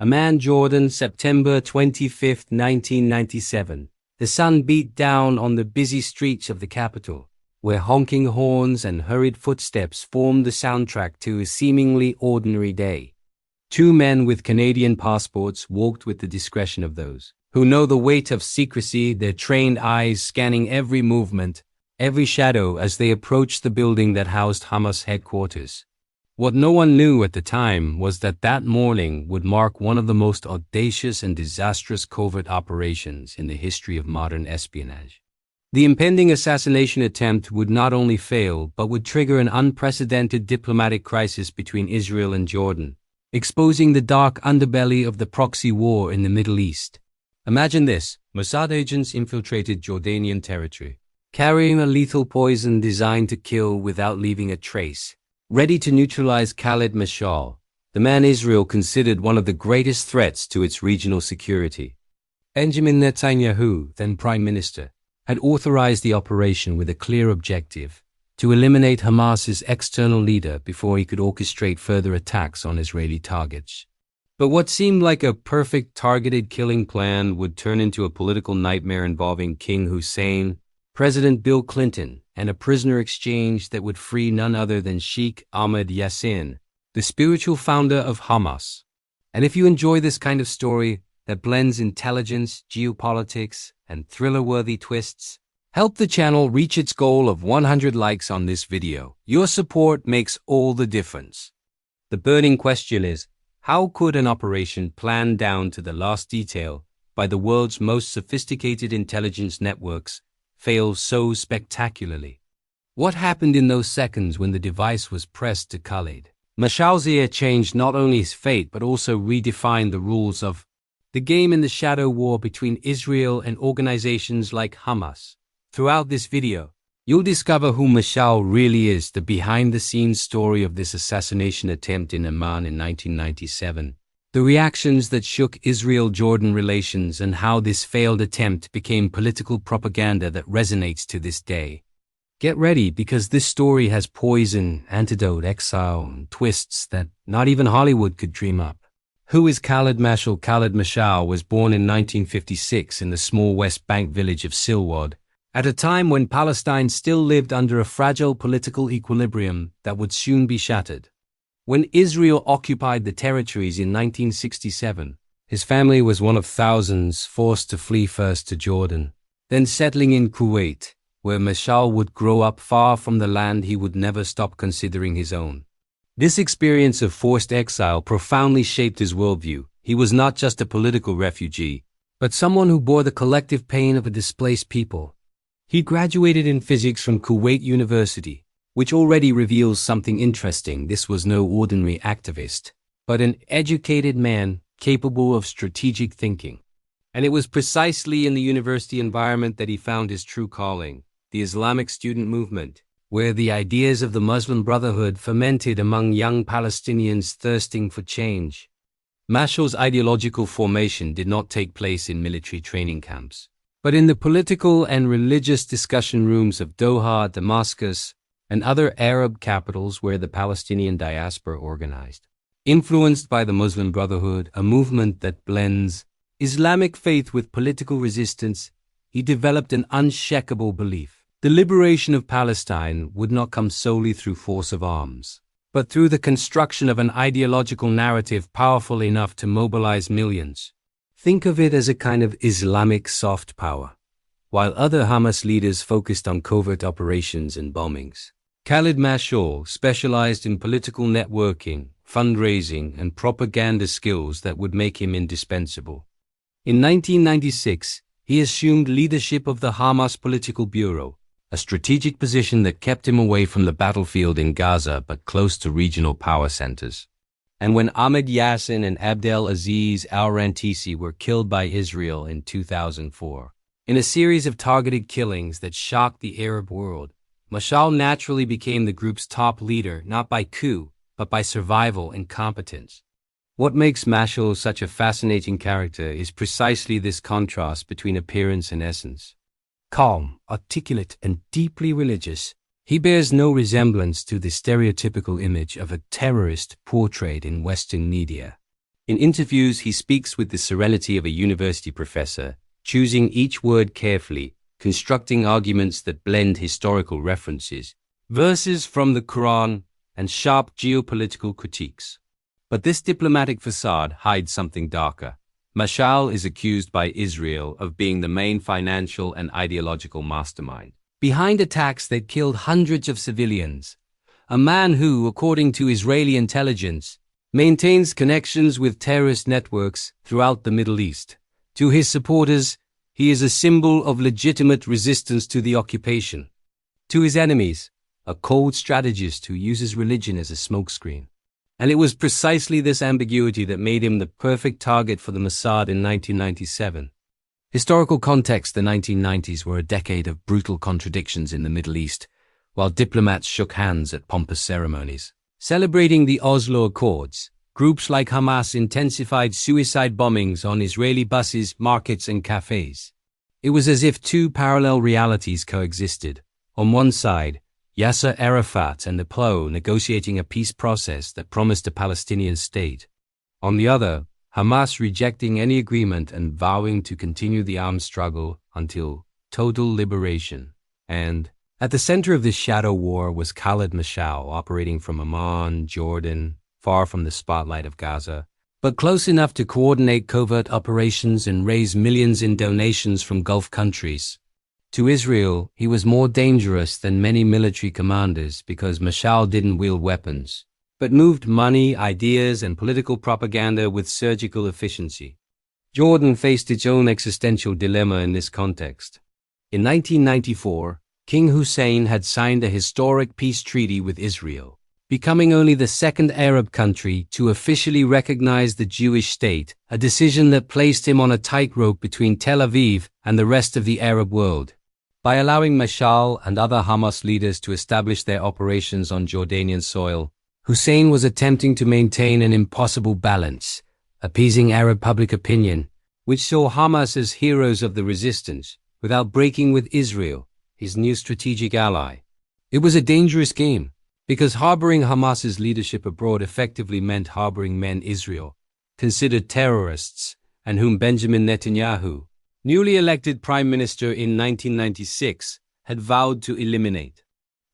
Amman, Jordan, September 25, 1997. The sun beat down on the busy streets of the capital, where honking horns and hurried footsteps formed the soundtrack to a seemingly ordinary day. Two men with Canadian passports walked with the discretion of those who know the weight of secrecy, their trained eyes scanning every movement, every shadow as they approached the building that housed Hamas headquarters. What no one knew at the time was that that morning would mark one of the most audacious and disastrous covert operations in the history of modern espionage. The impending assassination attempt would not only fail, but would trigger an unprecedented diplomatic crisis between Israel and Jordan, exposing the dark underbelly of the proxy war in the Middle East. Imagine this: Mossad agents infiltrated Jordanian territory, carrying a lethal poison designed to kill without leaving a trace, ready to neutralize Khaled Mashal, the man Israel considered one of the greatest threats to its regional security. Benjamin Netanyahu, then Prime Minister, had authorized the operation with a clear objective: to eliminate Hamas's external leader before he could orchestrate further attacks on Israeli targets. But what seemed like a perfect targeted killing plan would turn into a political nightmare involving King Hussein, President Bill Clinton, and a prisoner exchange that would free none other than Sheikh Ahmed Yassin, the spiritual founder of Hamas. And if you enjoy this kind of story that blends intelligence, geopolitics, and thriller-worthy twists, help the channel reach its goal of 100 likes on this video. Your support makes all the difference. The burning question is, how could an operation planned down to the last detail by the world's most sophisticated intelligence networks fail so spectacularly? What happened in those seconds when the device was pressed to Khaled Mashal's ear changed not only his fate but also redefined the rules of the game in the shadow war between Israel and organizations like Hamas? Throughout this video, you'll discover who Mashal really is, the behind-the-scenes story of this assassination attempt in Amman in 1997, the reactions that shook Israel-Jordan relations, and how this failed attempt became political propaganda that resonates to this day. Get ready, because this story has poison, antidote, exile, and twists that not even Hollywood could dream up. Who is Khaled Mashal? Khaled Mashal was born in 1956 in the small West Bank village of Silwad, at a time when Palestine still lived under a fragile political equilibrium that would soon be shattered. When Israel occupied the territories in 1967, his family was one of thousands forced to flee first to Jordan, then settling in Kuwait, where Mashal would grow up far from the land he would never stop considering his own. This experience of forced exile profoundly shaped his worldview. He was not just a political refugee, but someone who bore the collective pain of a displaced people. He graduated in physics from Kuwait University, which already reveals something interesting. This was no ordinary activist, but an educated man capable of strategic thinking. And it was precisely in the university environment that he found his true calling, the Islamic student movement, where the ideas of the Muslim Brotherhood fermented among young Palestinians thirsting for change. Mashal's ideological formation did not take place in military training camps, but in the political and religious discussion rooms of Doha, Damascus, and other Arab capitals where the Palestinian diaspora organized. Influenced by the Muslim Brotherhood, a movement that blends Islamic faith with political resistance, he developed an unshakable belief: the liberation of Palestine would not come solely through force of arms, but through the construction of an ideological narrative powerful enough to mobilize millions. Think of it as a kind of Islamic soft power. While other Hamas leaders focused on covert operations and bombings, Khaled Mashal specialized in political networking, fundraising, and propaganda skills that would make him indispensable. In 1996, he assumed leadership of the Hamas Political Bureau, a strategic position that kept him away from the battlefield in Gaza but close to regional power centers. And when Ahmed Yassin and Abdel Aziz al-Rantisi were killed by Israel in 2004, in a series of targeted killings that shocked the Arab world, Mashal naturally became the group's top leader, not by coup, but by survival and competence. What makes Mashal such a fascinating character is precisely this contrast between appearance and essence. Calm, articulate, and deeply religious, he bears no resemblance to the stereotypical image of a terrorist portrayed in Western media. In interviews, he speaks with the serenity of a university professor, choosing each word carefully, constructing arguments that blend historical references, verses from the Quran, and sharp geopolitical critiques. But this diplomatic facade hides something darker. Mashal is accused by Israel of being the main financial and ideological mastermind behind attacks that killed hundreds of civilians. A man who, according to Israeli intelligence, maintains connections with terrorist networks throughout the Middle East. To his supporters, he is a symbol of legitimate resistance to the occupation. To his enemies, a cold strategist who uses religion as a smokescreen. And it was precisely this ambiguity that made him the perfect target for the Mossad in 1997. Historical context: the 1990s were a decade of brutal contradictions in the Middle East, while diplomats shook hands at pompous ceremonies. Celebrating the Oslo Accords, groups like Hamas intensified suicide bombings on Israeli buses, markets, and cafes. It was as if two parallel realities coexisted. On one side, Yasser Arafat and the PLO negotiating a peace process that promised a Palestinian state. On the other, Hamas rejecting any agreement and vowing to continue the armed struggle until total liberation. And at the center of this shadow war was Khaled Mashal, operating from Amman, Jordan, far from the spotlight of Gaza, but close enough to coordinate covert operations and raise millions in donations from Gulf countries. To Israel, he was more dangerous than many military commanders because Mashal didn't wield weapons, but moved money, ideas, and political propaganda with surgical efficiency. Jordan faced its own existential dilemma in this context. In 1994, King Hussein had signed a historic peace treaty with Israel, becoming only the second Arab country to officially recognize the Jewish state, a decision that placed him on a tightrope between Tel Aviv and the rest of the Arab world. By allowing Mashal and other Hamas leaders to establish their operations on Jordanian soil, Hussein was attempting to maintain an impossible balance, appeasing Arab public opinion, which saw Hamas as heroes of the resistance, without breaking with Israel, his new strategic ally. It was a dangerous game, because harboring Hamas's leadership abroad effectively meant harboring men Israel considered terrorists, and whom Benjamin Netanyahu, newly elected prime minister in 1996, had vowed to eliminate.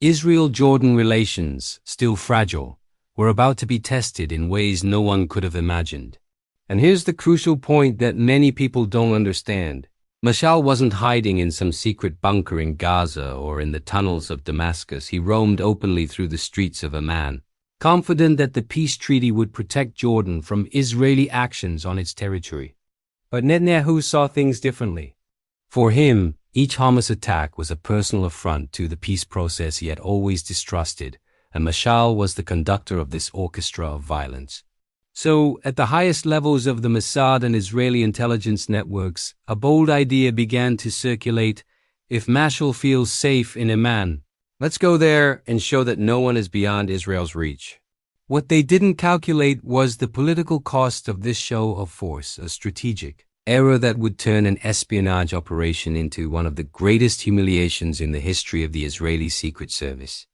Israel-Jordan relations, still fragile, were about to be tested in ways no one could have imagined. And here's the crucial point that many people don't understand. Mashal wasn't hiding in some secret bunker in Gaza or in the tunnels of Damascus. He roamed openly through the streets of Amman, confident that the peace treaty would protect Jordan from Israeli actions on its territory. But Netanyahu saw things differently. For him, each Hamas attack was a personal affront to the peace process he had always distrusted, and Mashal was the conductor of this orchestra of violence. So, at the highest levels of the Mossad and Israeli intelligence networks, a bold idea began to circulate. If Mashal feels safe in Amman, let's go there and show that no one is beyond Israel's reach. What they didn't calculate was the political cost of this show of force, a strategic error that would turn an espionage operation into one of the greatest humiliations in the history of the Israeli Secret Service.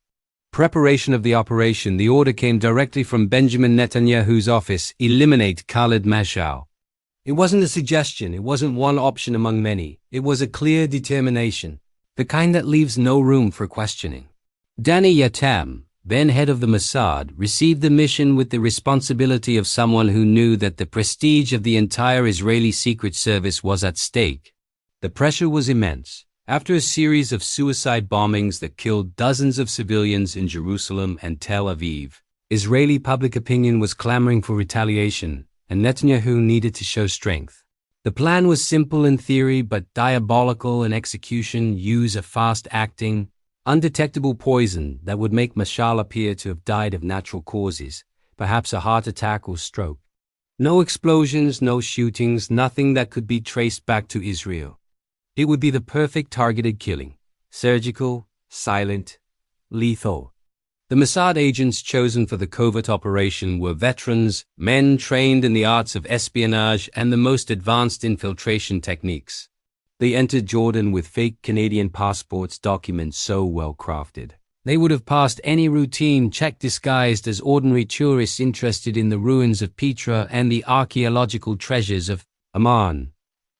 Preparation of the operation: the order came directly from Benjamin Netanyahu's office: eliminate Khaled Mashal. It wasn't a suggestion, it wasn't one option among many. It was a clear determination, the kind that leaves no room for questioning. Danny Yatam, then head of the Mossad, received the mission with the responsibility of someone who knew that the prestige of the entire Israeli Secret Service was at stake. The pressure was immense. After a series of suicide bombings that killed dozens of civilians in Jerusalem and Tel Aviv, Israeli public opinion was clamoring for retaliation, and Netanyahu needed to show strength. The plan was simple in theory but diabolical in execution: use a fast-acting, undetectable poison that would make Mashal appear to have died of natural causes, perhaps a heart attack or stroke. No explosions, no shootings, nothing that could be traced back to Israel. It would be the perfect targeted killing: surgical, silent, lethal. The Mossad agents chosen for the covert operation were veterans, men trained in the arts of espionage and the most advanced infiltration techniques. They entered Jordan with fake Canadian passports, documents so well crafted They would have passed any routine check disguised as ordinary tourists interested in the ruins of Petra and the archaeological treasures of Amman.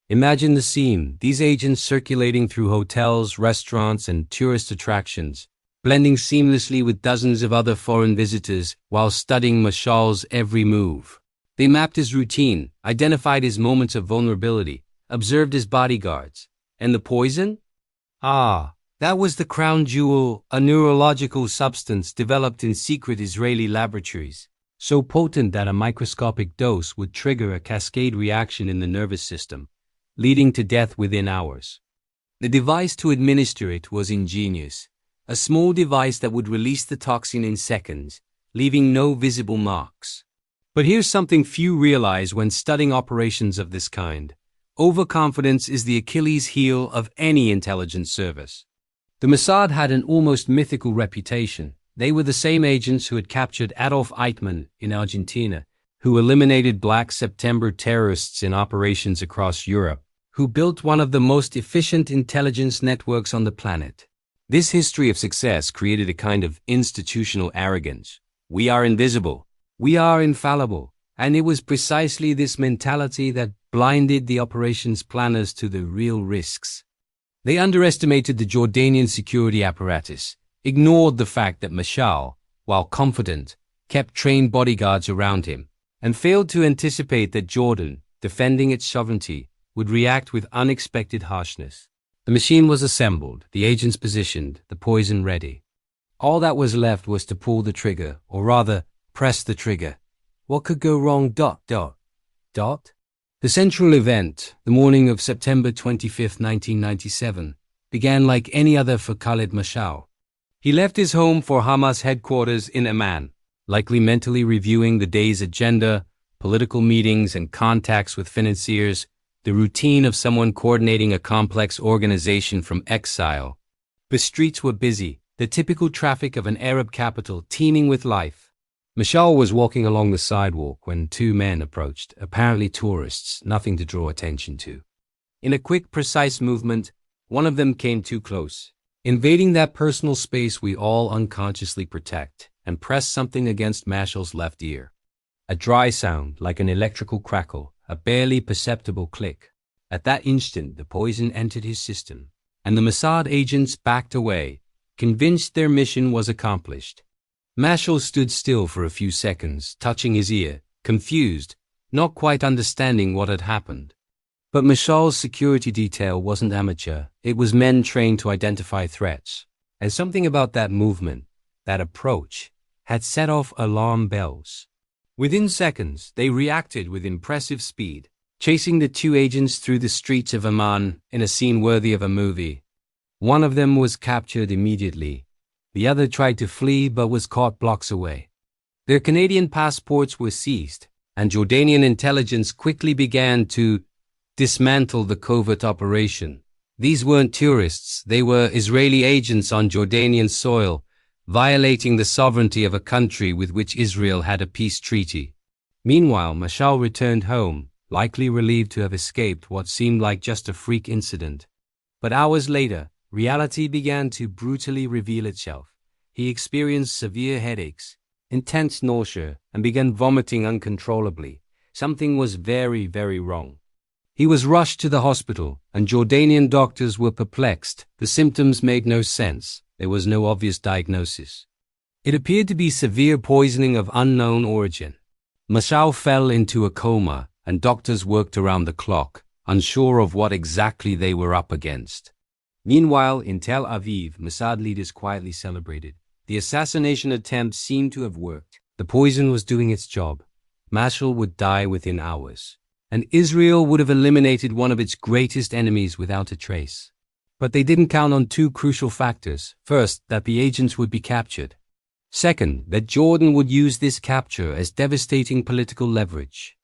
Imagine the scene, these agents circulating through hotels, restaurants, and tourist attractions, blending seamlessly with dozens of other foreign visitors while studying Mashal's every move. They mapped his routine, identified his moments of vulnerability, observed his bodyguards. And the poison? That was the crown jewel, a neurological substance developed in secret Israeli laboratories, so potent that a microscopic dose would trigger a cascade reaction in the nervous system, leading to death within hours. The device to administer it was ingenious, a small device that would release the toxin in seconds, leaving no visible marks. But here's something few realize when studying operations of this kind. Overconfidence is the Achilles heel of any intelligence service. The Mossad had an almost mythical reputation. They were the same agents who had captured Adolf Eichmann in Argentina, who eliminated Black September terrorists in operations across Europe, who built one of the most efficient intelligence networks on the planet. This history of success created a kind of institutional arrogance. We are invisible. We are infallible. And it was precisely this mentality that blinded the operations planners to the real risks. They underestimated the Jordanian security apparatus, ignored the fact that Mashal, while confident, kept trained bodyguards around him, and failed to anticipate that Jordan, defending its sovereignty, would react with unexpected harshness. The machine was assembled, the agents positioned, the poison ready. All that was left was to pull the trigger, or rather, press the trigger. What could go wrong? The central event, the morning of September 25, 1997, began like any other for Khaled Mashal. He left his home for Hamas headquarters in Amman, likely mentally reviewing the day's agenda, political meetings and contacts with financiers, the routine of someone coordinating a complex organization from exile. The streets were busy, the typical traffic of an Arab capital teeming with life. Mashal was walking along the sidewalk when two men approached, apparently tourists, nothing to draw attention to. In a quick, precise movement, one of them came too close, invading that personal space we all unconsciously protect, and pressed something against Mashal's left ear. A dry sound, like an electrical crackle, a barely perceptible click. At that instant, the poison entered his system, and the Mossad agents backed away, convinced their mission was accomplished. Mashal stood still for a few seconds, touching his ear, confused, not quite understanding what had happened. But Mashal's security detail wasn't amateur, it was men trained to identify threats. And something about that movement, that approach, had set off alarm bells. Within seconds, they reacted with impressive speed, chasing the two agents through the streets of Amman in a scene worthy of a movie. One of them was captured immediately. The other tried to flee but was caught blocks away. Their Canadian passports were seized, and Jordanian intelligence quickly began to dismantle the covert operation. These weren't tourists, they were Israeli agents on Jordanian soil, violating the sovereignty of a country with which Israel had a peace treaty. Meanwhile, Mashal returned home, likely relieved to have escaped what seemed like just a freak incident. But hours later, reality began to brutally reveal itself. He experienced severe headaches, intense nausea, and began vomiting uncontrollably. Something was very, very wrong. He was rushed to the hospital, and Jordanian doctors were perplexed. The symptoms made no sense. There was no obvious diagnosis. It appeared to be severe poisoning of unknown origin. Mashal fell into a coma, and doctors worked around the clock, unsure of what exactly they were up against. Meanwhile, in Tel Aviv, Mossad leaders quietly celebrated. The assassination attempt seemed to have worked. The poison was doing its job. Mashal would die within hours, and Israel would have eliminated one of its greatest enemies without a trace. But they didn't count on two crucial factors. First, that the agents would be captured. Second, that Jordan would use this capture as devastating political leverage.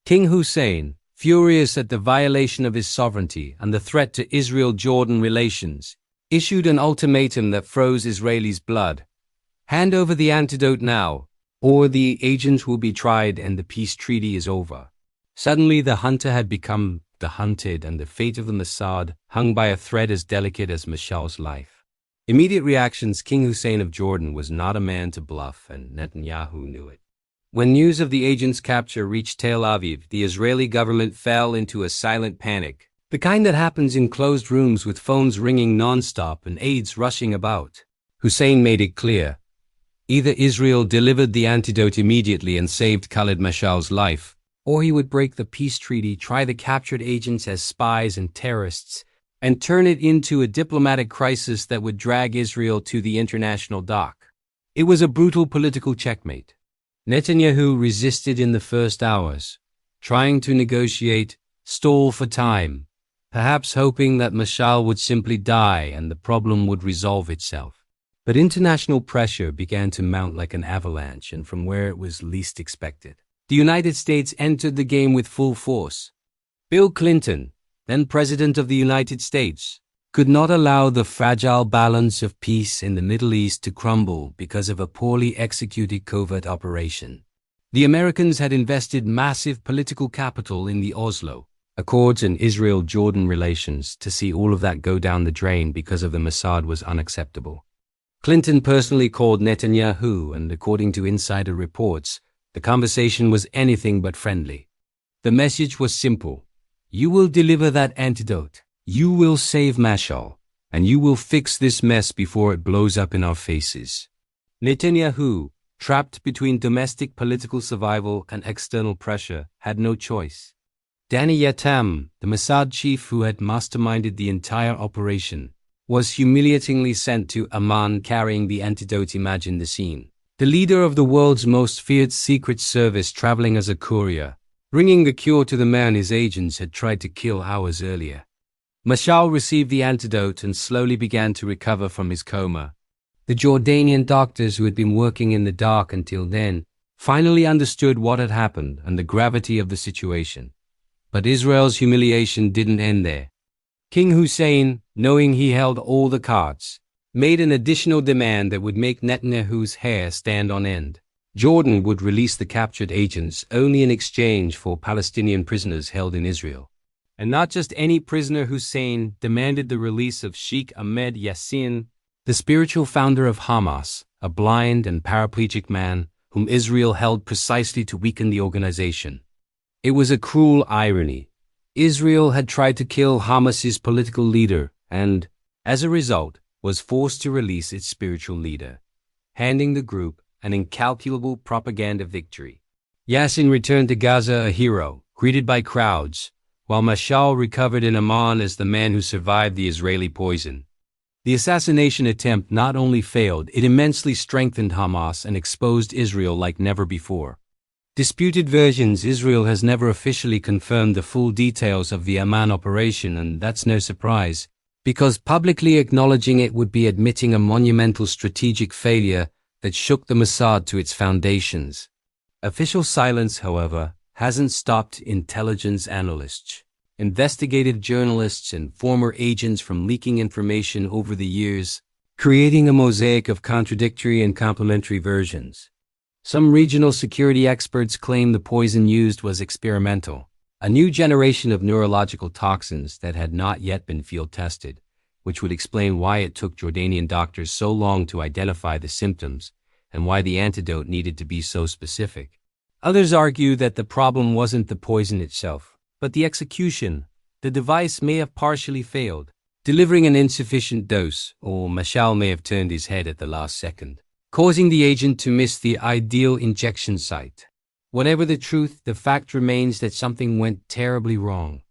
King Hussein, furious at the violation of his sovereignty and the threat to Israel-Jordan relations, issued an ultimatum that froze Israelis' blood. Hand over the antidote now, or the agents will be tried and the peace treaty is over. Suddenly the hunter had become the hunted, and the fate of the Mossad hung by a thread as delicate as Mashal's life. Immediate reactions. King Hussein of Jordan was not a man to bluff, and Netanyahu knew it. When news of the agent's capture reached Tel Aviv, the Israeli government fell into a silent panic, the kind that happens in closed rooms with phones ringing non-stop and aides rushing about. Hussein made it clear. Either Israel delivered the antidote immediately and saved Khaled Mashal's life, or he would break the peace treaty, try the captured agents as spies and terrorists, and turn it into a diplomatic crisis that would drag Israel to the international dock. It was a brutal political checkmate. Netanyahu resisted in the first hours, trying to negotiate, stall for time, perhaps hoping that Mashal would simply die and the problem would resolve itself. But international pressure began to mount like an avalanche, and from where it was least expected. The United States entered the game with full force. Bill Clinton, then President of the United States, could not allow the fragile balance of peace in the Middle East to crumble because of a poorly executed covert operation. The Americans had invested massive political capital in the Oslo Accords and Israel-Jordan relations. To see all of that go down the drain because of the Mossad was unacceptable. Clinton personally called Netanyahu, and according to insider reports, the conversation was anything but friendly. The message was simple. You will deliver that antidote. You will save Mashal, and you will fix this mess before it blows up in our faces. Netanyahu, trapped between domestic political survival and external pressure, had no choice. Danny Yatam, the Mossad chief who had masterminded the entire operation, was humiliatingly sent to Amman carrying the antidote. Imagine the scene. The leader of the world's most feared secret service traveling as a courier, bringing the cure to the man his agents had tried to kill hours earlier. Mashal received the antidote and slowly began to recover from his coma. The Jordanian doctors who had been working in the dark until then finally understood what had happened and the gravity of the situation. But Israel's humiliation didn't end there. King Hussein, knowing he held all the cards, made an additional demand that would make Netanyahu's hair stand on end. Jordan would release the captured agents only in exchange for Palestinian prisoners held in Israel. And not just any prisoner. Hussein demanded the release of Sheikh Ahmed Yassin, the spiritual founder of Hamas, a blind and paraplegic man whom Israel held precisely to weaken the organization. It was a cruel irony. Israel had tried to kill Hamas's political leader and, as a result, was forced to release its spiritual leader, handing the group an incalculable propaganda victory. Yassin returned to Gaza a hero, greeted by crowds, while Mashal recovered in Amman as the man who survived the Israeli poison. The assassination attempt not only failed, it immensely strengthened Hamas and exposed Israel like never before. Disputed versions. Israel has never officially confirmed the full details of the Amman operation, and that's no surprise, because publicly acknowledging it would be admitting a monumental strategic failure that shook the Mossad to its foundations. Official silence, however, hasn't stopped intelligence analysts, investigative journalists, and former agents from leaking information over the years, creating a mosaic of contradictory and complementary versions. Some regional security experts claim the poison used was experimental, a new generation of neurological toxins that had not yet been field tested, which would explain why it took Jordanian doctors so long to identify the symptoms and why the antidote needed to be so specific. Others argue that the problem wasn't the poison itself, but the execution. The device may have partially failed, delivering an insufficient dose, or Mashal may have turned his head at the last second, causing the agent to miss the ideal injection site. Whatever the truth, the fact remains that something went terribly wrong.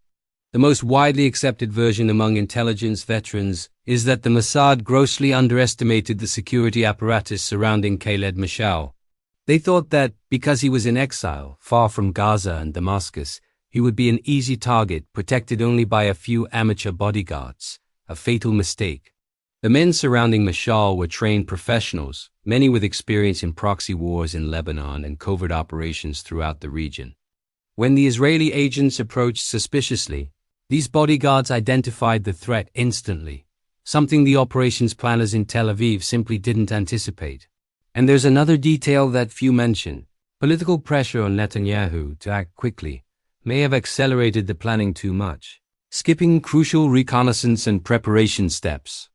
The most widely accepted version among intelligence veterans is that the Mossad grossly underestimated the security apparatus surrounding Khaled Mashal. They thought that, because he was in exile, far from Gaza and Damascus, he would be an easy target, protected only by a few amateur bodyguards, a fatal mistake. The men surrounding Mashal were trained professionals, many with experience in proxy wars in Lebanon and covert operations throughout the region. When the Israeli agents approached suspiciously, these bodyguards identified the threat instantly, something the operations planners in Tel Aviv simply didn't anticipate. And there's another detail that few mention. Political pressure on Netanyahu to act quickly may have accelerated the planning too much, skipping crucial reconnaissance and preparation steps.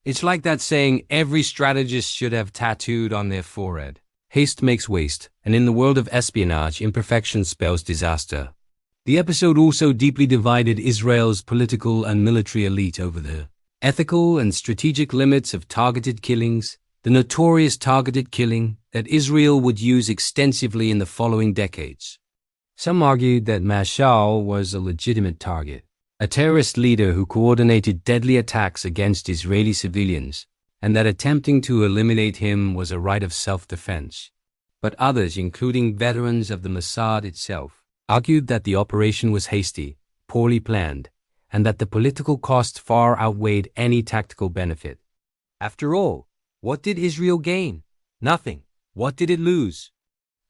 It's like that saying every strategist should have tattooed on their forehead. Haste makes waste, and in the world of espionage, imperfection spells disaster. The episode also deeply divided Israel's political and military elite over the ethical and strategic limits of targeted killings, the notorious targeted killing that Israel would use extensively in the following decades. Some argued that Mashal was a legitimate target, a terrorist leader who coordinated deadly attacks against Israeli civilians, and that attempting to eliminate him was a right of self-defense. But others, including veterans of the Mossad itself, argued that the operation was hasty, poorly planned, and that the political cost far outweighed any tactical benefit. After all, what did Israel gain? Nothing. What did it lose?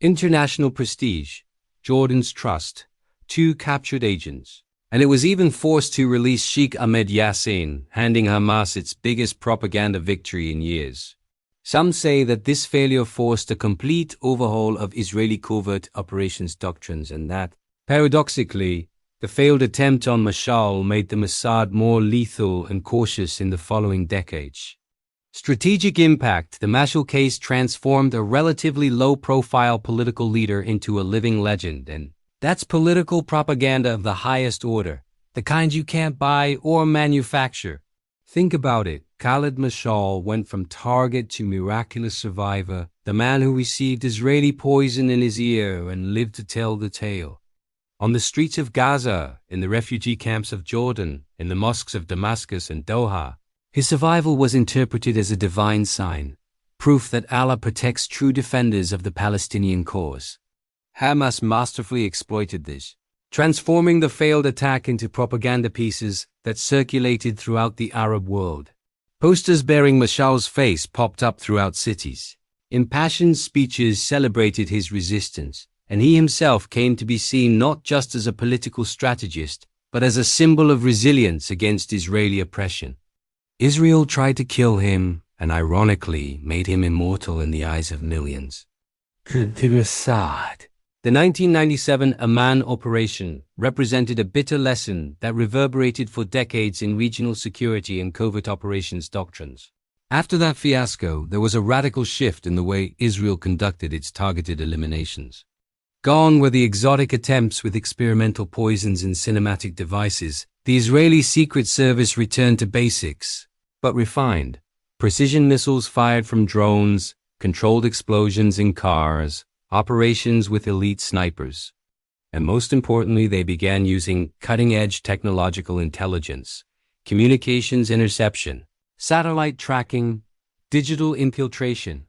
International prestige, Jordan's trust, 2 captured agents, and it was even forced to release Sheikh Ahmed Yassin, handing Hamas its biggest propaganda victory in years. Some say that this failure forced a complete overhaul of Israeli covert operations doctrines and that, paradoxically, the failed attempt on Mashal made the Mossad more lethal and cautious in the following decades. Strategic impact: the Mashal case transformed a relatively low-profile political leader into a living legend, and that's political propaganda of the highest order, the kind you can't buy or manufacture. Think about it. Khaled Mashal went from target to miraculous survivor, the man who received Israeli poison in his ear and lived to tell the tale. On the streets of Gaza, in the refugee camps of Jordan, in the mosques of Damascus and Doha, his survival was interpreted as a divine sign, proof that Allah protects true defenders of the Palestinian cause. Hamas masterfully exploited this, transforming the failed attack into propaganda pieces that circulated throughout the Arab world. Posters bearing Mashal's face popped up throughout cities. Impassioned speeches celebrated his resistance, and he himself came to be seen not just as a political strategist, but as a symbol of resilience against Israeli oppression. Israel tried to kill him, and ironically made him immortal in the eyes of millions. Mossad. The 1997 Amman operation represented a bitter lesson that reverberated for decades in regional security and covert operations doctrines. After that fiasco, there was a radical shift in the way Israel conducted its targeted eliminations. Gone were the exotic attempts with experimental poisons and cinematic devices. The Israeli Secret Service returned to basics, but refined. Precision missiles fired from drones, controlled explosions in cars, operations with elite snipers. And most importantly, they began using cutting-edge technological intelligence, communications interception, satellite tracking, digital infiltration.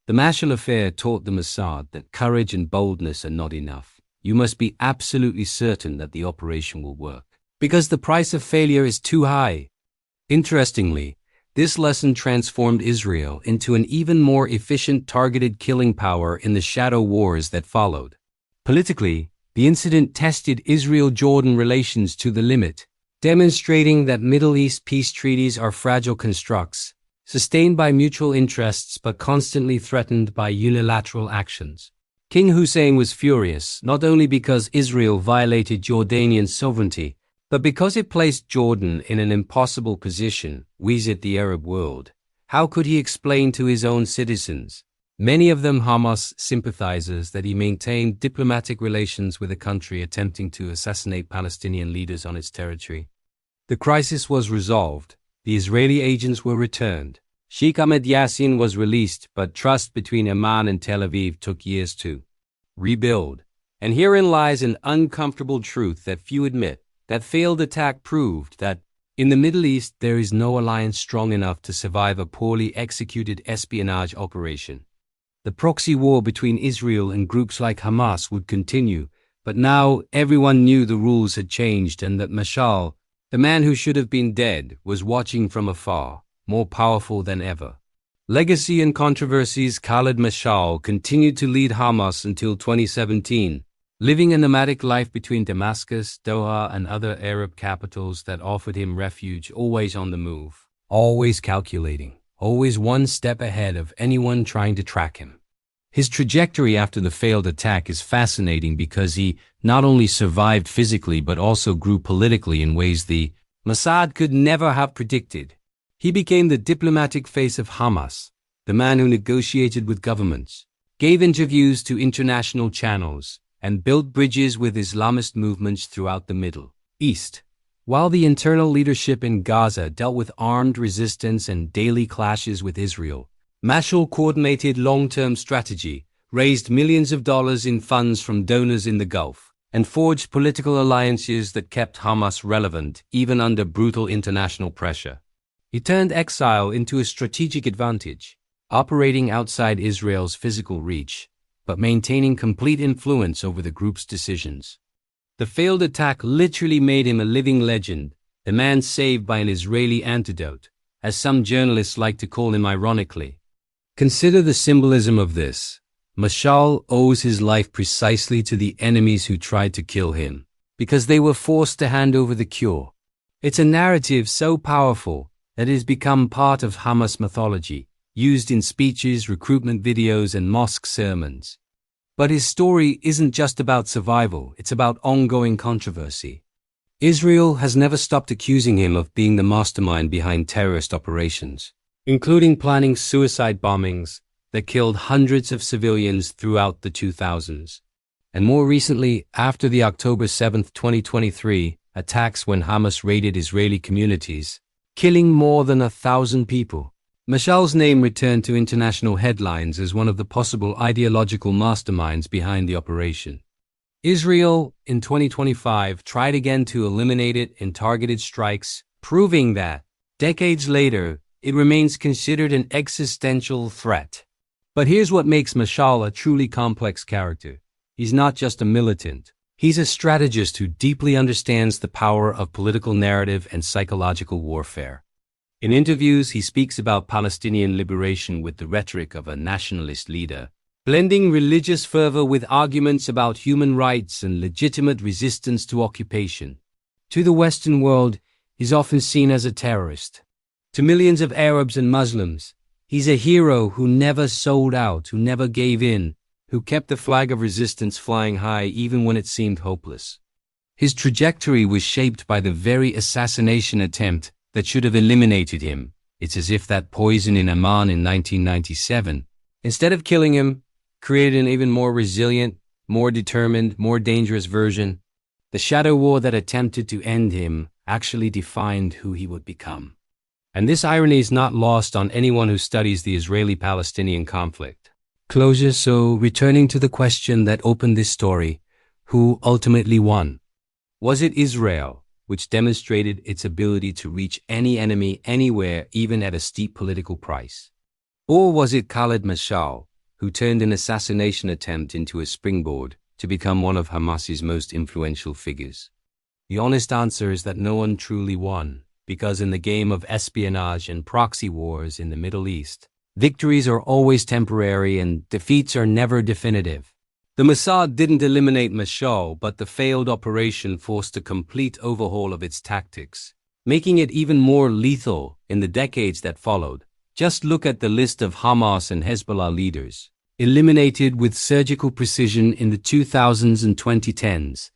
The Mashal affair taught the Mossad that courage and boldness are not enough. You must be absolutely certain that the operation will work, because the price of failure is too high. Interestingly, this lesson transformed Israel into an even more efficient targeted killing power in the shadow wars that followed. Politically, the incident tested Israel-Jordan relations to the limit, demonstrating that Middle East peace treaties are fragile constructs, sustained by mutual interests but constantly threatened by unilateral actions. King Hussein was furious, not only because Israel violated Jordanian sovereignty, but because it placed Jordan in an impossible position, visit the Arab world. How could he explain to his own citizens, many of them Hamas sympathizers, that he maintained diplomatic relations with a country attempting to assassinate Palestinian leaders on its territory? The crisis was resolved. The Israeli agents were returned. Sheikh Ahmed Yassin was released, but trust between Amman and Tel Aviv took years to rebuild. And herein lies an uncomfortable truth that few admit. That failed attack proved that, in the Middle East, there is no alliance strong enough to survive a poorly executed espionage operation. The proxy war between Israel and groups like Hamas would continue, but now everyone knew the rules had changed and that Mashal, the man who should have been dead, was watching from afar, more powerful than ever. Legacy and controversies. Khaled Mashal continued to lead Hamas until 2017. Living a nomadic life between Damascus, Doha, and other Arab capitals that offered him refuge, always on the move, always calculating, always one step ahead of anyone trying to track him. His trajectory after the failed attack is fascinating because he not only survived physically but also grew politically in ways the Mossad could never have predicted. He became the diplomatic face of Hamas, the man who negotiated with governments, gave interviews to international channels, and built bridges with Islamist movements throughout the Middle East. While the internal leadership in Gaza dealt with armed resistance and daily clashes with Israel, Mashal coordinated long-term strategy, raised millions of dollars in funds from donors in the Gulf, and forged political alliances that kept Hamas relevant even under brutal international pressure. He turned exile into a strategic advantage, operating outside Israel's physical reach, but maintaining complete influence over the group's decisions. The failed attack literally made him a living legend, a man saved by an Israeli antidote, as some journalists like to call him ironically. Consider the symbolism of this. Mashal owes his life precisely to the enemies who tried to kill him, because they were forced to hand over the cure. It's a narrative so powerful that it has become part of Hamas mythology, used in speeches, recruitment videos, and mosque sermons. But his story isn't just about survival, it's about ongoing controversy. Israel has never stopped accusing him of being the mastermind behind terrorist operations, including planning suicide bombings that killed hundreds of civilians throughout the 2000s. And more recently, after the October 7, 2023, attacks when Hamas raided Israeli communities, killing more than 1,000 people. Mashal's name returned to international headlines as one of the possible ideological masterminds behind the operation. Israel, in 2025, tried again to eliminate it in targeted strikes, proving that, decades later, it remains considered an existential threat. But here's what makes Mashal a truly complex character. He's not just a militant. He's a strategist who deeply understands the power of political narrative and psychological warfare. In interviews, he speaks about Palestinian liberation with the rhetoric of a nationalist leader, blending religious fervor with arguments about human rights and legitimate resistance to occupation. To the Western world, he's often seen as a terrorist. To millions of Arabs and Muslims, he's a hero who never sold out, who never gave in, who kept the flag of resistance flying high even when it seemed hopeless. His trajectory was shaped by the very assassination attempt that should have eliminated him. It's as if that poison in Amman in 1997, instead of killing him, created an even more resilient, more determined, more dangerous version. The shadow war that attempted to end him actually defined who he would become. And this irony is not lost on anyone who studies the Israeli-Palestinian conflict. Closure. So, returning to the question that opened this story, who ultimately won? Was it Israel, which demonstrated its ability to reach any enemy anywhere, even at a steep political price? Or was it Khaled Mashal, who turned an assassination attempt into a springboard to become one of Hamas's most influential figures? The honest answer is that no one truly won, because in the game of espionage and proxy wars in the Middle East, victories are always temporary and defeats are never definitive. The Mossad didn't eliminate Mashal, but the failed operation forced a complete overhaul of its tactics, making it even more lethal in the decades that followed. Just look at the list of Hamas and Hezbollah leaders, eliminated with surgical precision in the 2000s and 2010s.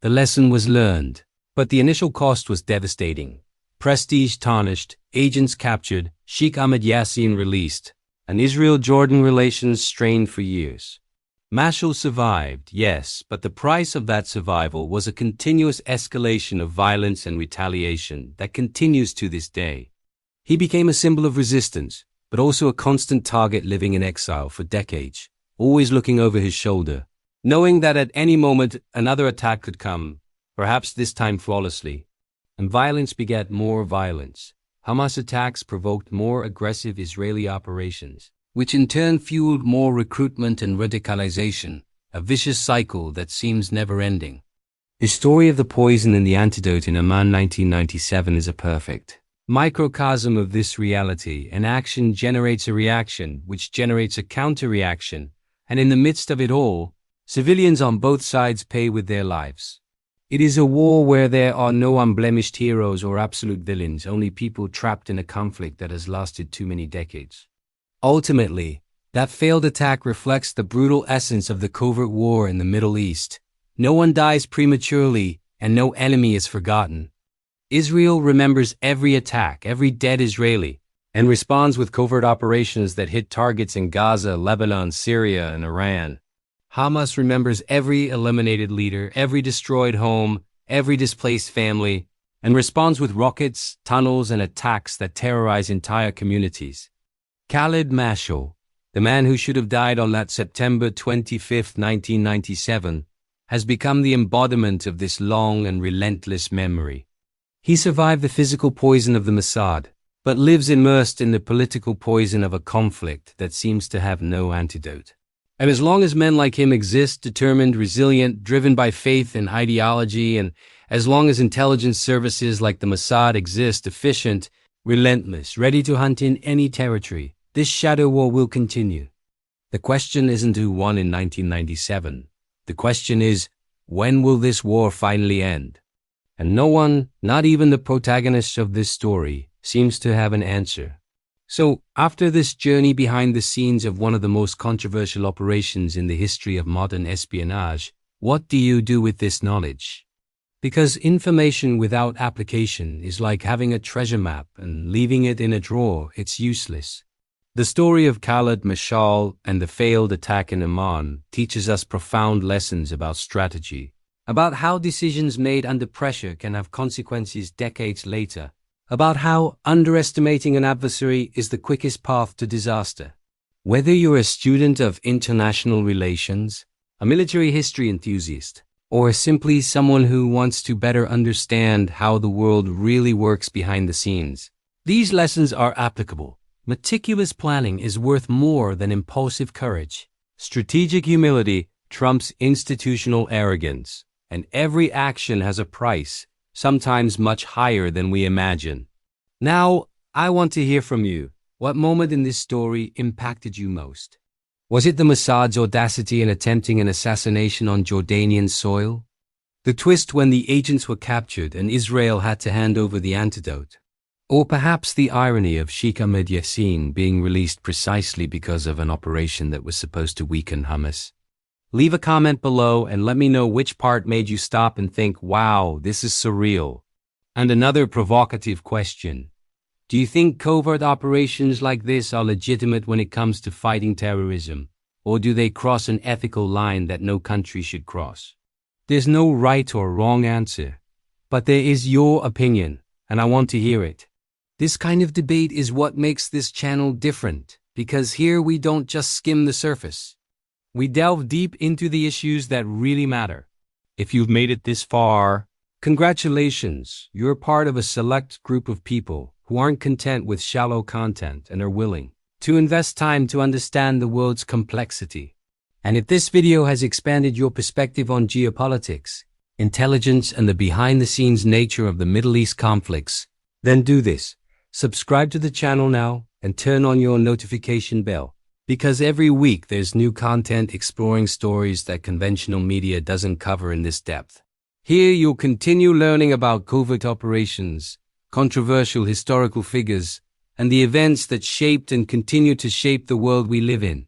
The lesson was learned, but the initial cost was devastating. Prestige tarnished, agents captured, Sheikh Ahmed Yassin released, and Israel-Jordan relations strained for years. Mashal survived, yes, but the price of that survival was a continuous escalation of violence and retaliation that continues to this day. He became a symbol of resistance, but also a constant target living in exile for decades, always looking over his shoulder, knowing that at any moment another attack could come, perhaps this time flawlessly. And violence begat more violence. Hamas attacks provoked more aggressive Israeli operations, which in turn fueled more recruitment and radicalization, a vicious cycle that seems never-ending. The story of the poison and the antidote in Amman 1997 is a perfect microcosm of this reality. An action generates a reaction, which generates a counter-reaction, and in the midst of it all, civilians on both sides pay with their lives. It is a war where there are no unblemished heroes or absolute villains, only people trapped in a conflict that has lasted too many decades. Ultimately, that failed attack reflects the brutal essence of the covert war in the Middle East. No one dies prematurely, and no enemy is forgotten. Israel remembers every attack, every dead Israeli, and responds with covert operations that hit targets in Gaza, Lebanon, Syria, and Iran. Hamas remembers every eliminated leader, every destroyed home, every displaced family, and responds with rockets, tunnels, and attacks that terrorize entire communities. Khaled Mashal, the man who should have died on that September 25, 1997, has become the embodiment of this long and relentless memory. He survived the physical poison of the Mossad, but lives immersed in the political poison of a conflict that seems to have no antidote. And as long as men like him exist, determined, resilient, driven by faith and ideology, and as long as intelligence services like the Mossad exist, efficient, relentless, ready to hunt in any territory, this shadow war will continue. The question isn't who won in 1997. The question is, when will this war finally end? And no one, not even the protagonists of this story, seems to have an answer. So, after this journey behind the scenes of one of the most controversial operations in the history of modern espionage, what do you do with this knowledge? Because information without application is like having a treasure map and leaving it in a drawer. It's useless. The story of Khaled Mashal and the failed attack in Amman teaches us profound lessons about strategy, about how decisions made under pressure can have consequences decades later, about how underestimating an adversary is the quickest path to disaster. Whether you're a student of international relations, a military history enthusiast, or simply someone who wants to better understand how the world really works behind the scenes, these lessons are applicable. Meticulous planning is worth more than impulsive courage. Strategic humility trumps institutional arrogance, and every action has a price, sometimes much higher than we imagine. Now, I want to hear from you. What moment in this story impacted you most? Was it the Mossad's audacity in attempting an assassination on Jordanian soil? The twist when the agents were captured and Israel had to hand over the antidote? Or perhaps the irony of Sheikh Ahmed Yassin being released precisely because of an operation that was supposed to weaken Hamas? Leave a comment below and let me know which part made you stop and think, wow, this is surreal. And another provocative question. Do you think covert operations like this are legitimate when it comes to fighting terrorism? Or do they cross an ethical line that no country should cross? There's no right or wrong answer, but there is your opinion, and I want to hear it. This kind of debate is what makes this channel different, because here we don't just skim the surface. We delve deep into the issues that really matter. If you've made it this far, congratulations, you're part of a select group of people who aren't content with shallow content and are willing to invest time to understand the world's complexity. And if this video has expanded your perspective on geopolitics, intelligence, and the behind-the-scenes nature of the Middle East conflicts, then do this. Subscribe to the channel now and turn on your notification bell, because every week there's new content exploring stories that conventional media doesn't cover in this depth. Here you'll continue learning about covert operations, controversial historical figures, and the events that shaped and continue to shape the world we live in.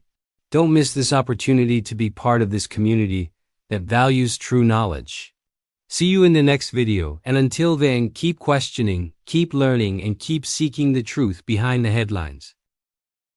Don't miss this opportunity to be part of this community that values true knowledge. See you in the next video, and until then, keep questioning, keep learning, and keep seeking the truth behind the headlines.